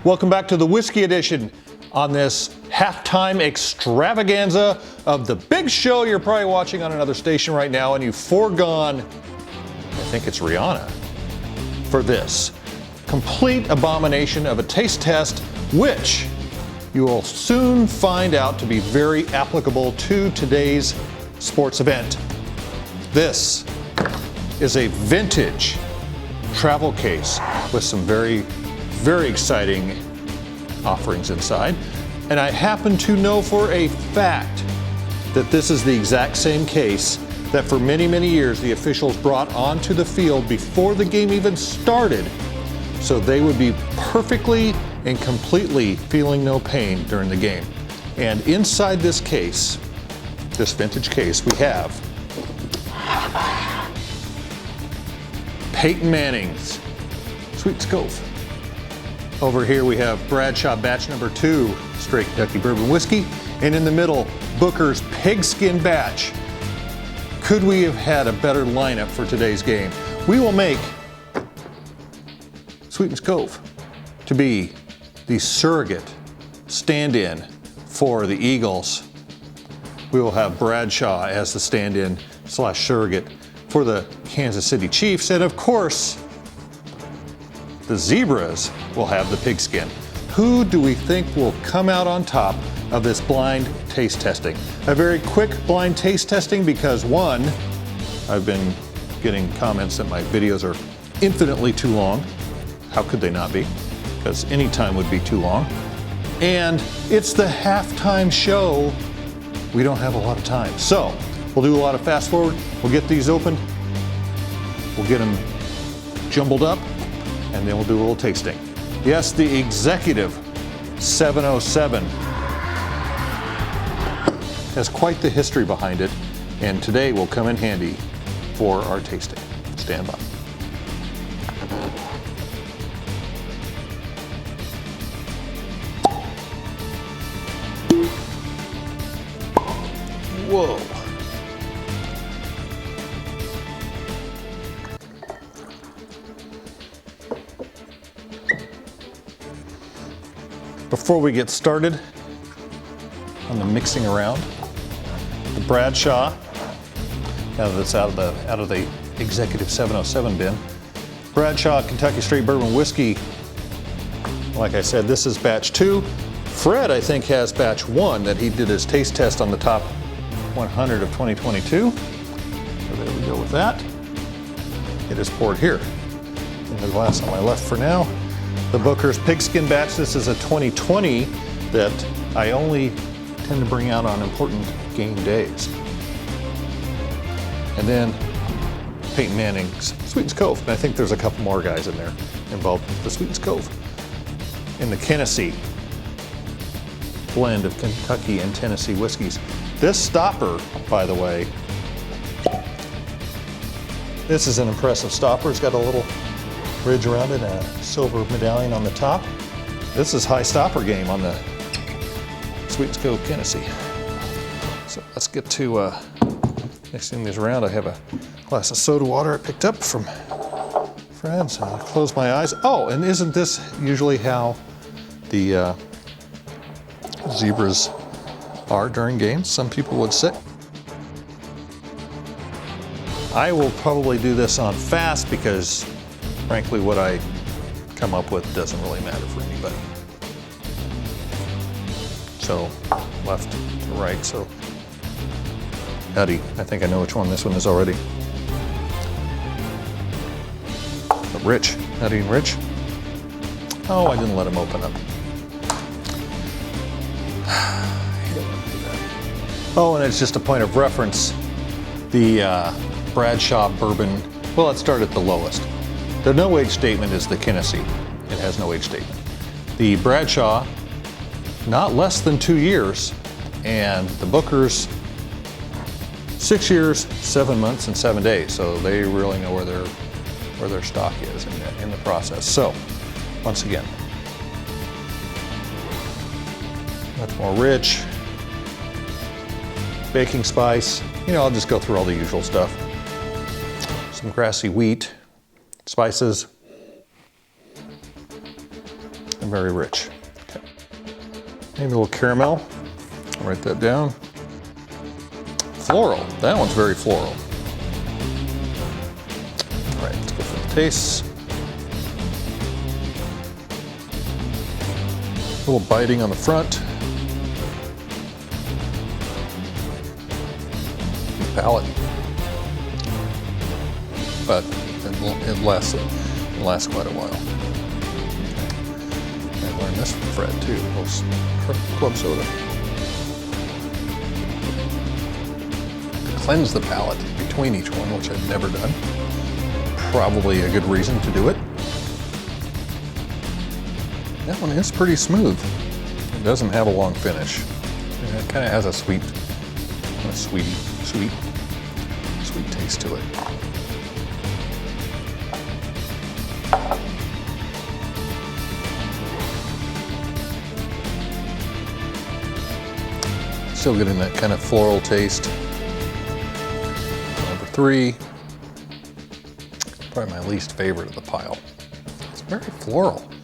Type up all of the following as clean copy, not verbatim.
Welcome back to the Whiskey Edition on this halftime extravaganza of the big show you're probably watching on another station right now, and you've foregone, I think it's Rihanna, for this complete abomination of a taste test, which you will soon find out to be very applicable to today's sports event. This is a vintage travel case with some very exciting offerings inside. And I happen to know for a fact that this is the exact same case that for many years the officials brought onto the field before the game even started, so they would be perfectly and completely feeling no pain during the game. And inside this case, this vintage case, we have Peyton Manning's Sweetens Cove. Over here we have Bradshaw batch number 2, straight Kentucky bourbon whiskey. And in the middle, Booker's Pigskin batch. Could we have had a better lineup for today's game? We will make Sweetens Cove to be the surrogate stand-in for the Eagles. We will have Bradshaw as the stand-in / surrogate for the Kansas City Chiefs. And of course, the Zebras will have the Pigskin. Who do we think will come out on top of this blind taste testing? A very quick blind taste testing because one, I've been getting comments that my videos are infinitely too long. How could they not be? Because any time would be too long. And it's the halftime show. We don't have a lot of time. So we'll do a lot of fast forward. We'll get these opened. We'll get them jumbled up, and then we'll do a little tasting. Yes, the Executive 707 has quite the history behind it, and today will come in handy for our tasting. Stand by. Whoa. Before we get started on the mixing around, the Bradshaw, now that it's out of the Executive 707 bin, Bradshaw Kentucky Straight Bourbon Whiskey. Like I said, this is batch 2. Fred, I think, has batch 1 that he did his taste test on the top 100 of 2022. So there we go with that. It is poured here in the glass on my left for now. The Booker's Pigskin batch, this is a 2020 that I only tend to bring out on important game days. And then Peyton Manning's Sweetens Cove. And I think there's a couple more guys in there involved with the Sweetens Cove. In the Kennessee blend of Kentucky and Tennessee whiskeys. This stopper, by the way, this is an impressive stopper. It's got a little ridge around it and a silver medallion on the top. This is high stopper game on the Sweetens Cove Kennessee. So let's get to mixing these around. I have a glass of soda water I picked up from friends. I'll close my eyes. Oh, and isn't this usually how the Zebras are during games? Some people would say. I will probably do this on fast because frankly, what I come up with doesn't really matter for anybody. So, left to right, so. Howdy, I think I know which one this one is already. But Rich, Howdy and Rich. Oh, I didn't let him open up. Oh, and it's just a point of reference. The Bradshaw bourbon, well, let's start at the lowest. The no age statement is the Kennessee. It has no age statement. The Bradshaw, not less than 2 years, and the Booker's 6 years, 7 months, and 7 days. So they really know where their stock is in the process. So, once again, much more rich. Baking spice. You know, I'll just go through all the usual stuff. Some grassy wheat, spices, and very rich. Okay. Maybe a little caramel. I'll write that down. Floral. That one's very floral. All right, let's go for the taste. A little biting on the front. Palate. But it lasts quite a while. I learned this from Fred too, club soda. To cleanse the palate between each one, which I've never done. Probably a good reason to do it. That one is pretty smooth. It doesn't have a long finish. It kind of has a sweet taste to it. Still getting that kind of floral taste. Number 3, probably my least favorite of the pile. It's very floral. I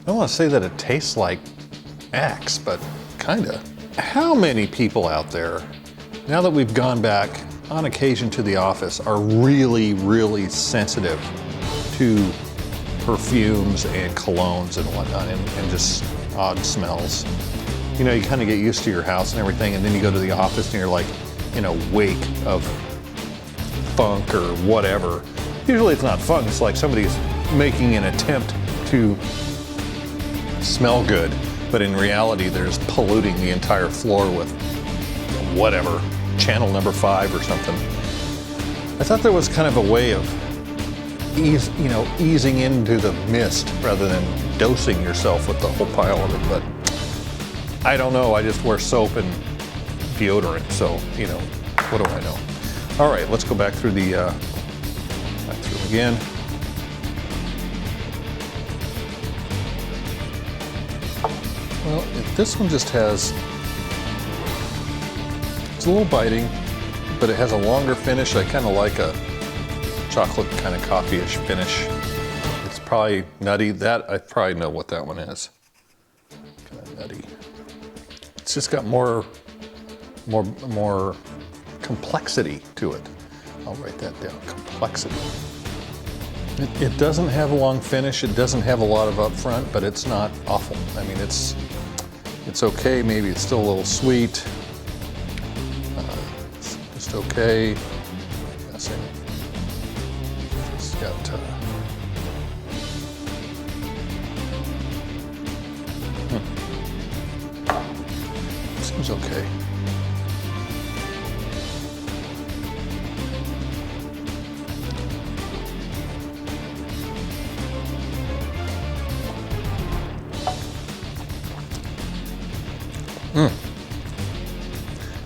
don't want to say that it tastes like Axe, but kinda. How many people out there, now that we've gone back on occasion to the office, are really, really sensitive to perfumes and colognes and whatnot, and just odd smells? You know, you kind of get used to your house and everything, and then you go to the office and you're like in a wake of funk or whatever. Usually it's not funk, it's like somebody's making an attempt to smell good, but in reality there's polluting the entire floor with whatever, channel number 5 or something. I thought there was kind of a way of easing into the mist rather than dosing yourself with the whole pile of it, but I don't know. I just wear soap and deodorant, so what do I know? All right, let's go back through the again. Well, this one just has, it's a little biting, but it has a longer finish. I kind of like a chocolate kind of coffee-ish finish. It's probably nutty. That I probably know what that one is. Kind of nutty. It's just got more complexity to it. I'll write that down. Complexity. It doesn't have a long finish. It doesn't have a lot of upfront, but it's not awful. I mean, it's okay. Maybe it's still a little sweet. It's just okay. Guessing. It's got. Seems okay.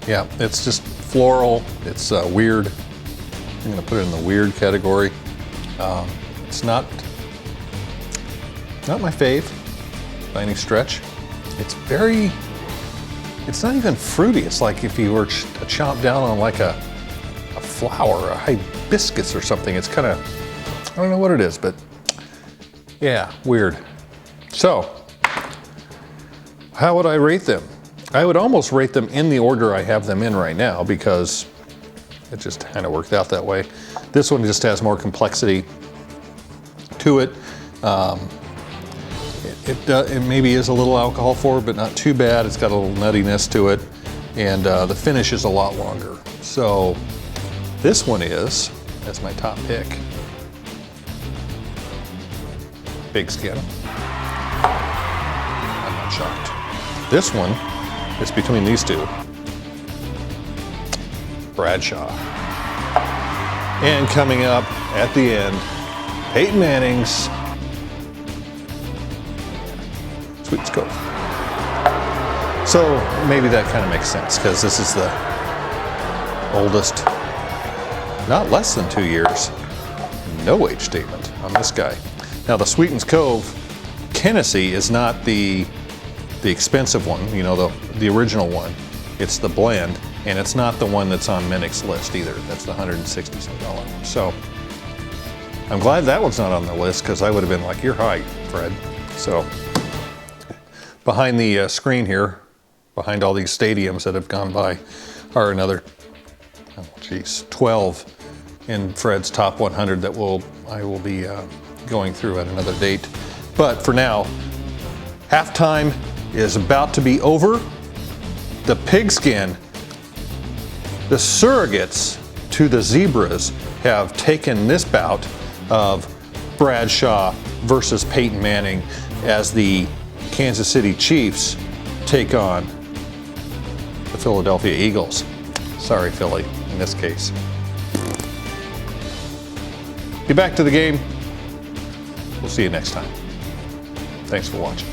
Yeah, it's just floral. It's weird. I'm gonna put it in the weird category. It's not my fave by any stretch. It's not even fruity. It's like if you were to chomp down on like a flower, a hibiscus or something. It's kind of, I don't know what it is, but yeah, weird. So, how would I rate them? I would almost rate them in the order I have them in right now because it just kind of worked out that way. This one just has more complexity to it. It maybe is a little alcohol forward, but not too bad. It's got a little nuttiness to it, and the finish is a lot longer. So this one is, as my top pick, Pigskin. I'm not shocked. This one is between these two, Bradshaw. And coming up at the end, Peyton Manning's Sweetens Cove. So maybe that kind of makes sense because this is the oldest, not less than 2 years, no age statement on this guy. Now the Sweetens Cove, Kennessee is not the expensive one, the original one. It's the blend, and it's not the one that's on Minnick's list either. That's the $160 one. So I'm glad that one's not on the list because I would have been like, you're high, Fred. So behind the screen here, behind all these stadiums that have gone by, are another, 12 in Fred's top 100 that I will be going through at another date. But for now, halftime is about to be over. The Pigskin, the surrogates to the Zebras, have taken this bout of Bradshaw versus Peyton Manning as the Kansas City Chiefs take on the Philadelphia Eagles. Sorry, Philly, in this case. Get back to the game. We'll see you next time. Thanks for watching.